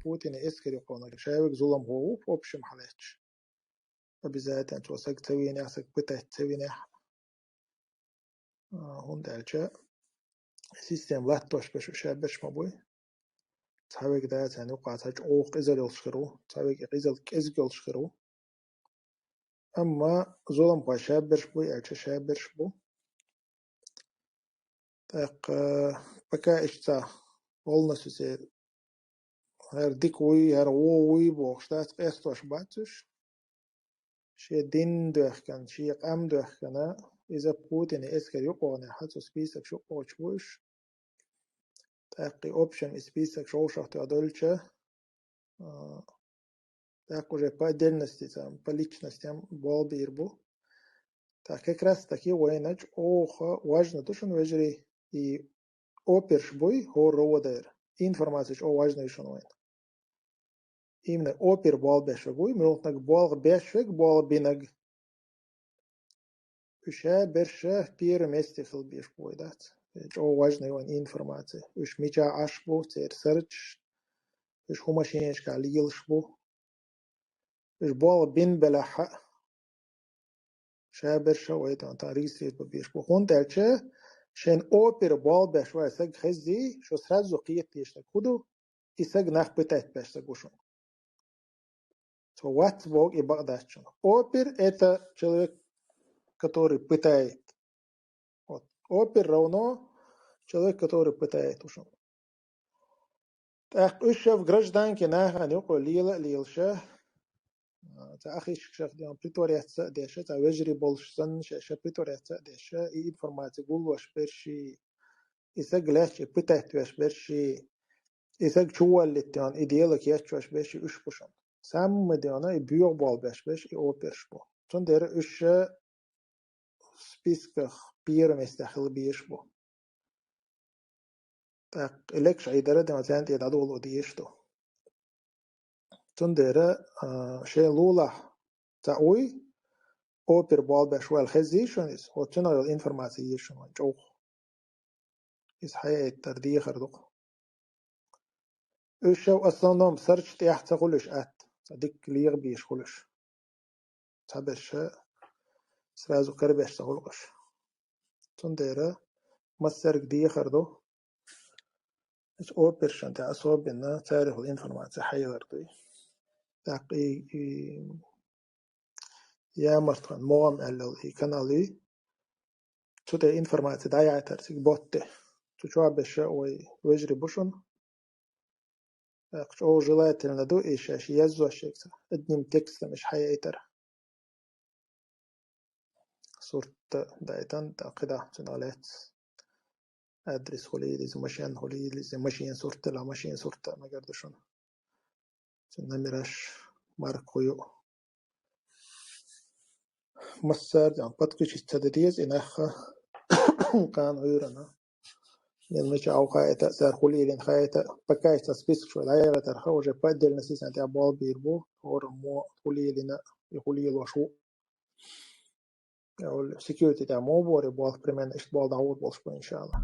بوتين إسكري قونا شاوك ظلم هو وبش محلتش وبذات أنت وسق تويني أسق بتاع تويني هون دالجا سيستم لا توش بش شابش مبوي تحاول كده يعني وقع تاج أوق إزل يلشخرو تحاول إزل كإزل يلشخرو أما ظلم بشابش بوي ألش شابش بو تاق بكا إشتا والنا سوسير هر ديكوي هر ووي بوغشتات قيستوش باتش شي دين دوخكن شي قام دوخكنا إذا بوتين إسكر يقونا حتى سبيسك شو قوش تاقي أوبشن سبيسك شو شخص أدولشة تاقو جي با ديرنستيتام با ليچنستيام بول بيربو تاقي كراس تاقي وينج أوخا واجنا دوشن وجري и оперш бой хор родер информация о важной шунвайн именно опер бал бешвек бой мротнак бал бешвек бал бинаг уша берша пир месте хил беш бой дат о важной ван информация уш мича аш бо цер серч уш хумашинеш ка лилш бо уш бал бин белаха ша берша ويتان تاريخ بيش بو هون دالچه شن اوپر بال بشوه سگ خزي شو сразу قيت خودو إساق نخ بتاعت بشتغوشون. So what work и багдачун. Опер это человек, который пытает. Вот. Опер равно человек, который пытает ушон. Так, ушев гражданки наха нюко лила лилша. تا أخي شخص ديان بريتوريا ديشة تا وجري بولشسن شاشة بريتوريا ديشة إي إنفورماتي قول واش برشي إساق لاش بتاعت واش برشي إساق شو اللي تيان إديالك ياش واش برشي إش بوشن سام ديانا بيوغ بال باش أوبرش بو تون دير إش سبيسكخ بير مستخل بيش بو تاق إلكش عيدارة ديما زانت يدادو ديشتو تون دير شي لولا تاوي أوبر بال باش والخزيشونيس هو تنو الإنفورماتيشن جوخ إس حياة ترديه خردوق إش أصلا نوم سرچ تيح تقولش أت صديق ليغ بيش قولش تابش سرازو كربش تقولش تون دير مسرق دي خردو إس أوبر شان تا أصوب إنه تاريخ الإنفورماتيا حياردوي تاقي يا مرتان موام ألل كانالي تودي إنفورماتيا دايعة ترسيك بوته تشوا بشا ويجري بوشون أو جلات الندو إيش يزو الشيكسا أدنيم تكست مش حياتر صورة دايتان تاقدا تنالات أدرس هولي زي ماشين صورة لا ماشين صورة ما قردشون تنمرش مارك خويو مسار جان باتكش التدريس إنخا كان غيرنا مش أو خايته سر خلي لين خايته بكاش تسبيس شو لا يلا ترخو وجه بدل نسيس أنت أبوال بيربو أو مو خلي لنا يخلي الوشو أو السكيورتي تاع مو بوري بوال بريمان إيش بوال داود بولش إن شاء الله.